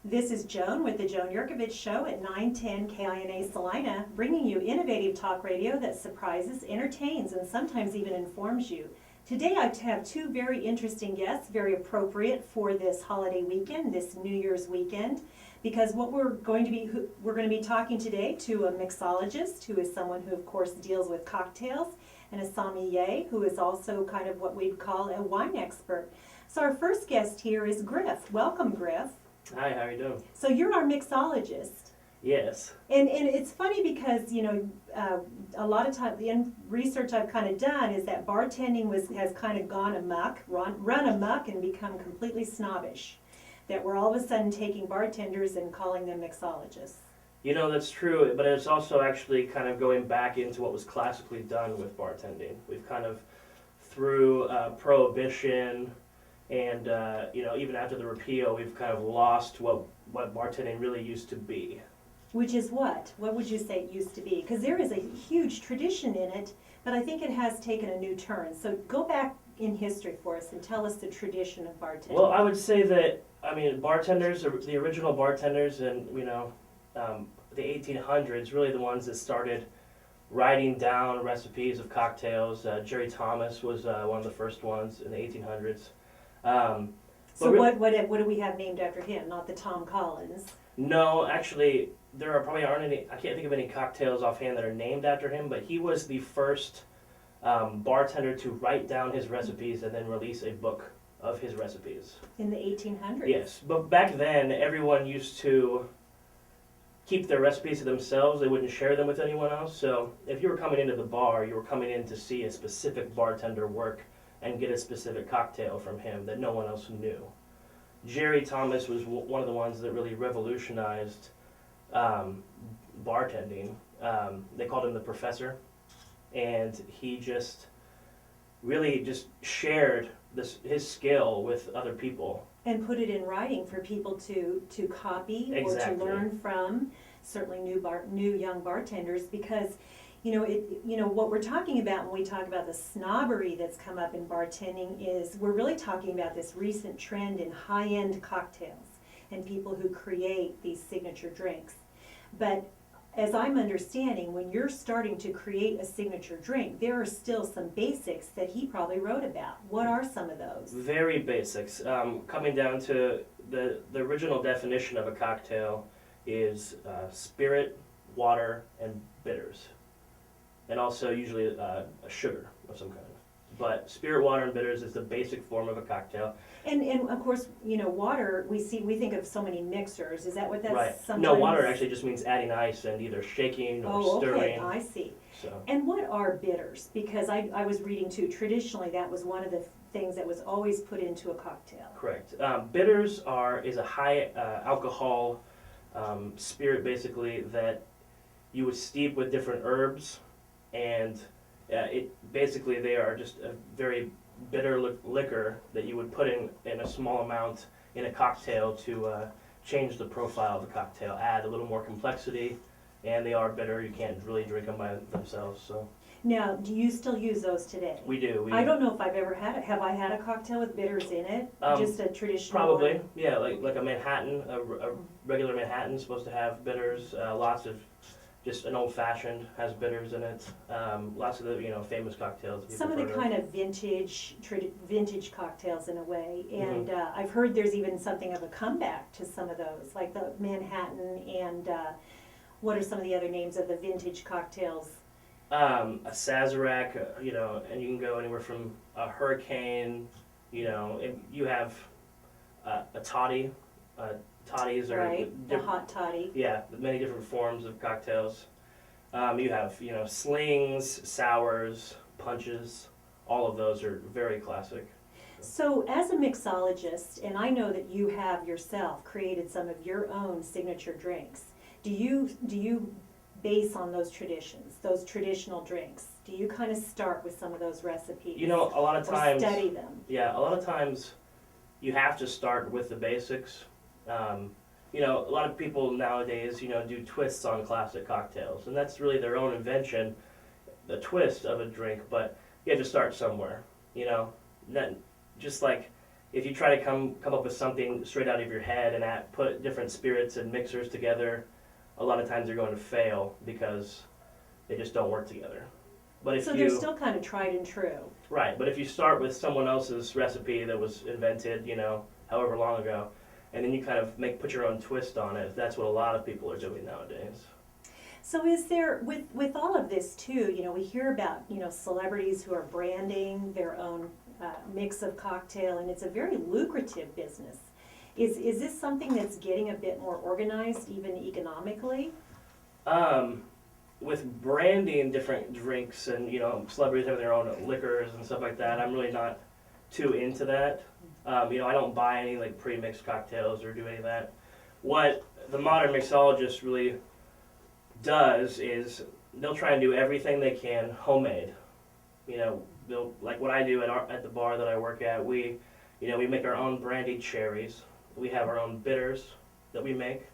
This is Joan with the Joan Jerkovich Show at 910 KINA Salina, bringing you innovative talk radio that surprises, entertains, and sometimes even informs you. Today I have two very interesting guests, very appropriate for this holiday weekend, this New Year's weekend, because what we're going to be talking today to a mixologist, who is someone who of course deals with cocktails, and a sommelier, who is also kind of what we'd call a wine expert. So our first guest here is Griff. Welcome, Griff. Hi, how are you doing? So you're our mixologist. Yes. And it's funny because, a lot of time, the research I've kind of done is that bartending has kind of gone amok, run amok and become completely snobbish. That we're all of a sudden taking bartenders and calling them mixologists. You know, that's true, but it's also actually kind of going back into what was classically done with bartending. We've kind of, through Prohibition and, even after the repeal, we've kind of lost what bartending really used to be. Which is what? What would you say it used to be? Because there is a huge tradition in it, but I think it has taken a new turn. So go back in history for us and tell us the tradition of bartending. Well, I would say that, bartenders, the original bartenders in, the 1800s, really the ones that started writing down recipes of cocktails. Jerry Thomas was one of the first ones in the 1800s. So what do we have named after him? Not the Tom Collins. No, actually, there probably aren't any. I can't think of any cocktails offhand that are named after him. But he was the first bartender to write down his recipes and then release a book of his recipes. In the 1800s. Yes, but back then everyone used to keep their recipes to themselves. They wouldn't share them with anyone else. So if you were coming into the bar, you were coming in to see a specific bartender work and get a specific cocktail from him that no one else knew. Jerry Thomas was one of the ones that really revolutionized bartending. They called him the professor, and he really shared his skill with other people. And put it in writing for people to copy. Exactly. Or to learn from, certainly new young bartenders, because what we're talking about when we talk about the snobbery that's come up in bartending is we're really talking about this recent trend in high-end cocktails and people who create these signature drinks. But as I'm understanding, when you're starting to create a signature drink, there are still some basics that he probably wrote about. What are some of those? Very basics. Coming down to the original definition of a cocktail is spirit, water, and bitters. And also usually a sugar of some kind. But spirit, water, and bitters is the basic form of a cocktail. And of course, water, we think of so many mixers. Is that what that's right. sometimes? No, water actually just means adding ice and either shaking or stirring. Okay, I see. So. And what are bitters? Because I was reading too, traditionally that was one of the things that was always put into a cocktail. Correct. Bitters is a high alcohol spirit basically that you would steep with different herbs, and they are just a very bitter liquor that you would put in a small amount in a cocktail to change the profile of the cocktail, add a little more complexity, and they are bitter. You can't really drink them by themselves. So. Now, do you still use those today? We do. I don't know if I've ever had it. Have I had a cocktail with bitters in it? Just a traditional probably, one? yeah, like a Manhattan, a regular Manhattan is supposed to have bitters. Lots of. Just an old-fashioned has bitters in it. Lots of the famous cocktails. Some of the kind of vintage cocktails in a way, and I've heard there's even something of a comeback to some of those, like the Manhattan and what are some of the other names of the vintage cocktails? A Sazerac, and you can go anywhere from a Hurricane, and you have a toddy. Toddies are right, the hot toddy. Yeah, many different forms of cocktails. You have slings, sours, punches. All of those are very classic. So as a mixologist, and I know that you have yourself created some of your own signature drinks. Do you base on those traditions, those traditional drinks? Do you kind of start with some of those recipes? A lot of times. Or study them. Yeah, a lot of times you have to start with the basics. A lot of people nowadays, do twists on classic cocktails, and that's really their own invention, the twist of a drink, but you have to start somewhere, just like, if you try to come up with something straight out of your head and put different spirits and mixers together, a lot of times they're going to fail because they just don't work together. But if So they're still kind of tried and true. Right, but if you start with someone else's recipe that was invented, however long ago, and then you kind of put your own twist on it, that's what a lot of people are doing nowadays. So is there, with all of this too, we hear about, celebrities who are branding their own mix of cocktail, and it's a very lucrative business. Is this something that's getting a bit more organized, even economically? With branding different drinks and, celebrities having their own liquors and stuff like that, I'm really not too into that. I don't buy any pre-mixed cocktails or do any of that. What the modern mixologist really does is they'll try and do everything they can homemade. They'll, like what I do at the bar that I work at, we make our own brandied cherries. We have our own bitters that we make.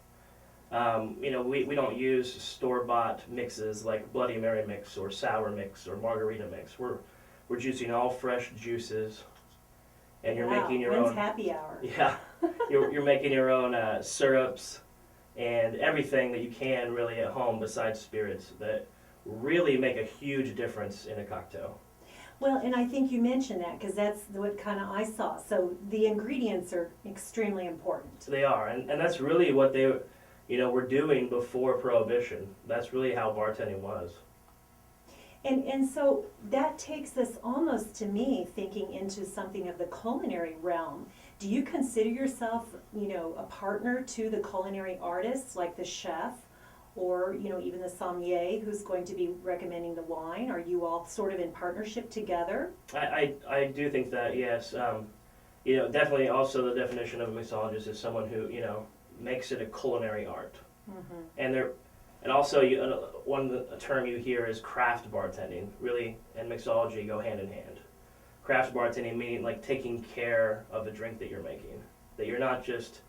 We don't use store-bought mixes like Bloody Mary mix or sour mix or margarita mix. We're juicing all fresh juices, and you're making your when's own happy hour? Yeah, you're making your own syrups and everything that you can really at home besides spirits that really make a huge difference in a cocktail. Well, and I think you mentioned that because that's what kind of I saw. So the ingredients are extremely important. They are, and that's really what they were doing before Prohibition. That's really how bartending was. And so that takes us almost, to me, thinking into something of the culinary realm. Do you consider yourself, a partner to the culinary artists, like the chef, or, even the sommelier who's going to be recommending the wine? Are you all sort of in partnership together? I do think that, yes. Definitely also the definition of a mixologist is someone who, makes it a culinary art. Mm-hmm. And also, a term you hear is craft bartending. Really, and mixology go hand in hand. Craft bartending meaning taking care of the drink that you're making. That you're not just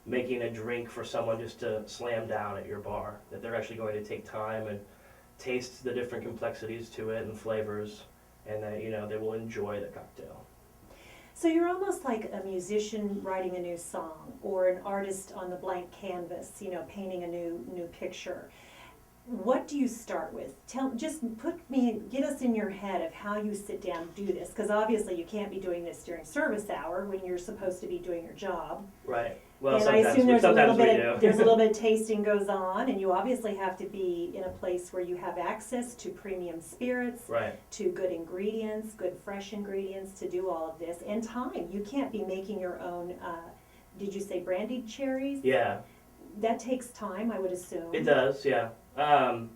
making a drink for someone just to slam down at your bar. That they're actually going to take time and taste the different complexities to it and flavors, and that they will enjoy the cocktail. So you're almost like a musician writing a new song, or an artist on the blank canvas, painting a new picture. What do you start with? Get us in your head of how you sit down and do this, because obviously you can't be doing this during service hour when you're supposed to be doing your job. Right. Well, and I assume there's a little bit of tasting goes on, and you obviously have to be in a place where you have access to premium spirits, right, to good ingredients, good fresh ingredients to do all of this, and time. You can't be making your own, did you say brandied cherries? Yeah. That takes time, I would assume. It does, yeah. A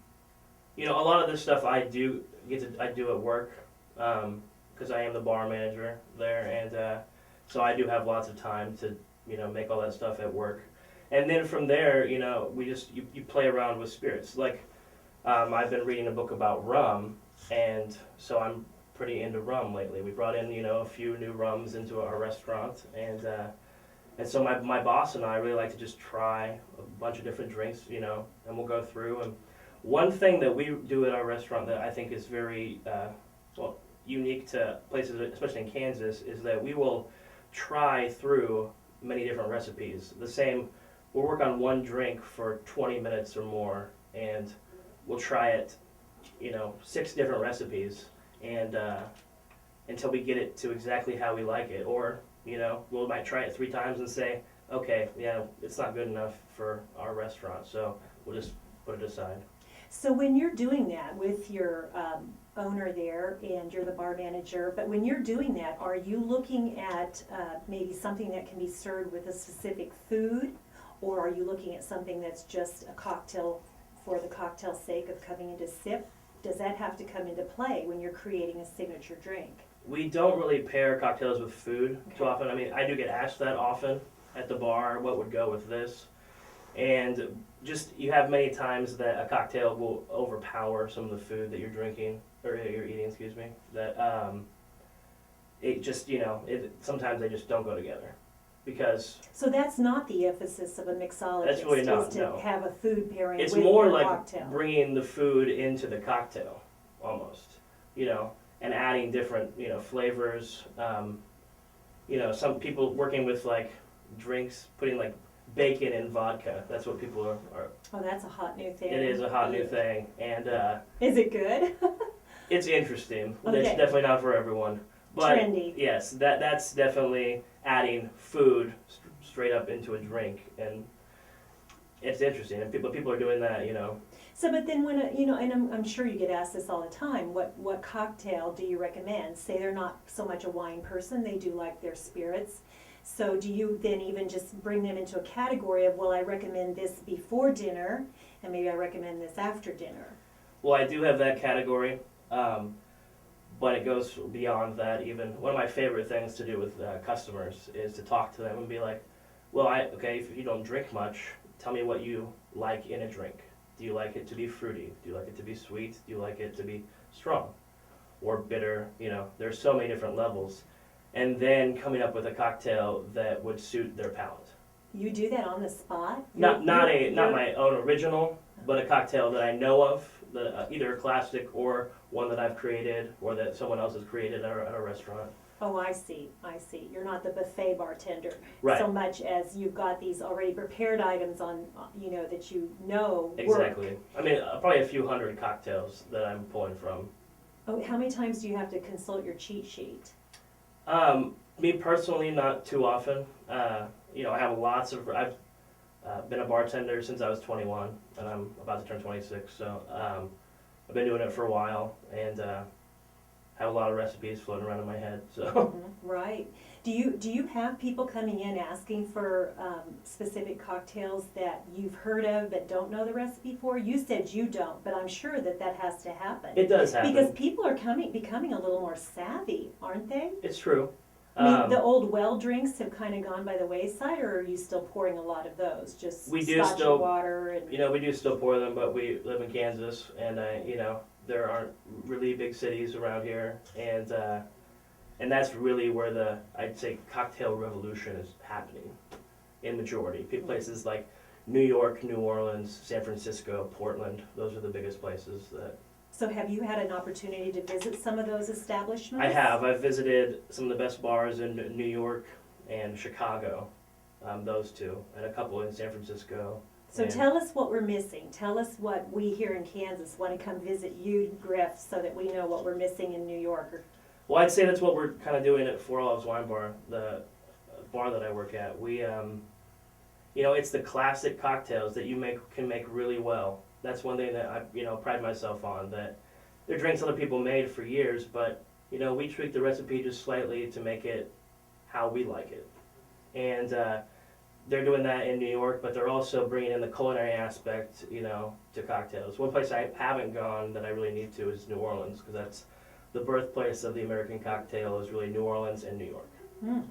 lot of this stuff I do at work, because I am the bar manager there, and so I do have lots of time to make all that stuff at work. And then from there, you play around with spirits. I've been reading a book about rum, and so I'm pretty into rum lately. We brought in, a few new rums into our restaurant, and so my boss and I really like to just try a bunch of different drinks, and we'll go through. And one thing that we do at our restaurant that I think is very, unique to places, especially in Kansas, is that we will try through many different recipes. We'll work on one drink for 20 minutes or more, and we'll try it, 6 different recipes, and until we get it to exactly how we like it. Or, we might try it 3 times and say, okay, it's not good enough for our restaurant, so we'll just put it aside. So when you're doing that with your owner there, and you're the bar manager, but when you're doing that, are you looking at maybe something that can be served with a specific food, or are you looking at something that's just a cocktail for the cocktail's sake of coming into sip? Does that have to come into play when you're creating a signature drink? We don't really pair cocktails with food too often. I mean, I do get asked that often at the bar, what would go with this? And just, you have many times that a cocktail will overpower some of the food that you're drinking, or you're eating, excuse me, that it just, sometimes they just don't go together. Because so that's not the emphasis of a mixologist. That's really not, is to have a food pairing it's with more your like cocktail. Bringing the food into the cocktail, almost, and adding different, flavors. some people working with like drinks, putting like bacon in vodka. That's what people are. Oh, that's a hot new thing. It is a hot new thing, and Is it good? it's interesting. Okay. It's definitely not for everyone. But Trendy. yes, that's definitely adding food straight up into a drink, and it's interesting. And people are doing that, So, but then when, and I'm sure you get asked this all the time, what cocktail do you recommend? Say they're not so much a wine person, they do like their spirits. So do you then even just bring them into a category of, well, I recommend this before dinner, and maybe I recommend this after dinner? Well, I do have that category, but it goes beyond that even. One of my favorite things to do with customers is to talk to them and be like, well, if you don't drink much, tell me what you like in a drink. Do you like it to be fruity? Do you like it to be sweet? Do you like it to be strong or bitter? There's so many different levels. And then coming up with a cocktail that would suit their palate. You do that on the spot? Not my own original, but a cocktail that I know of, either a classic or one that I've created or that someone else has created at a restaurant. Oh, I see. You're not the buffet bartender Right. so much as you've got these already prepared items on, that work. Exactly. I mean, probably a few hundred cocktails that I'm pulling from. Oh, how many times do you have to consult your cheat sheet? Me personally, not too often. I have I've been a bartender since I was 21, and I'm about to turn 26, so I've been doing it for a while, and have a lot of recipes floating around in my head. So. Mm-hmm. Right. Do you have people coming in asking for specific cocktails that you've heard of but don't know the recipe for? You said you don't, but I'm sure that has to happen. It does happen. Because people are becoming a little more savvy, aren't they? It's true. I mean, the old well drinks have kind of gone by the wayside, or are you still pouring a lot of those? Just scotch and water and. We do still pour them, but we live in Kansas, and there aren't really big cities around here, and that's really where I'd say cocktail revolution is happening in majority. Places like New York, New Orleans, San Francisco, Portland, those are the biggest places that. So have you had an opportunity to visit some of those establishments? I have. I've visited some of the best bars in New York and Chicago, those two, and a couple in San Francisco. So tell us what we're missing. Tell us what we here in Kansas want to come visit you, Griff, so that we know what we're missing in New York. Well, I'd say that's what we're kind of doing at Four Olives Wine Bar, the bar that I work at. We, it's the classic cocktails that you can make really well. That's one thing that I, pride myself on. That they're drinks other people made for years, but we tweak the recipe just slightly to make it how we like it. And they're doing that in New York, but they're also bringing in the culinary aspect, to cocktails. One place I haven't gone that I really need to is New Orleans, because that's the birthplace of the American cocktail is really New Orleans and New York. Mm-hmm.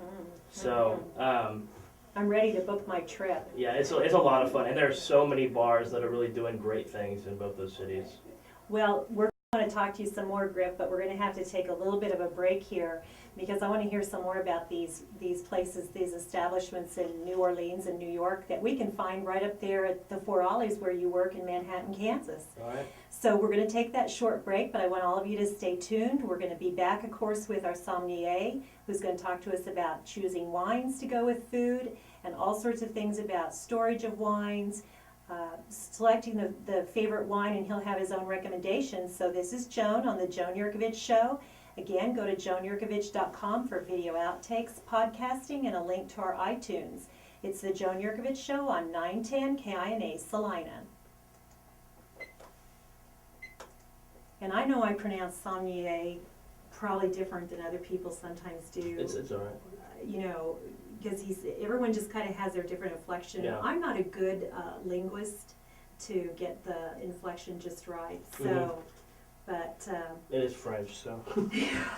So. I'm ready to book my trip. Yeah, it's a lot of fun, and there are so many bars that are really doing great things in both those cities. Well, we're going to talk to you some more, Griff, but we're going to have to take a little bit of a break here because I want to hear some more about these places, these establishments in New Orleans and New York that we can find right up there at the Four Olives where you work in Manhattan, Kansas. All right. So we're going to take that short break, but I want all of you to stay tuned. We're going to be back, of course, with our sommelier, who's going to talk to us about choosing wines to go with food and all sorts of things about storage of wines, selecting the favorite wine, and he'll have his own recommendations. So this is Joan on the Joan Jerkovich Show. Again, go to joanjerkovich.com for video outtakes, podcasting, and a link to our iTunes. It's the Joan Jerkovich Show on 910 KINA Salina. And I know I pronounce sommelier probably different than other people sometimes do. It's all right. Because everyone just kind of has their different inflection. Yeah. I'm not a good linguist to get the inflection just right. So, but it is French, so.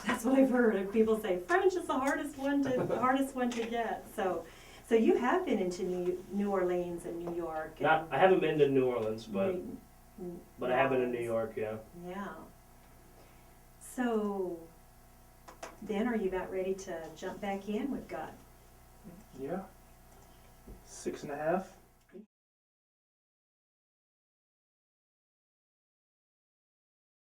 That's what I've heard. People say French is the hardest one to get. So you have been into New Orleans and New York. I haven't been to New Orleans, but I have been in New York, yeah. Yeah. So then, are you about ready to jump back in? We've got. Yeah. 6.5.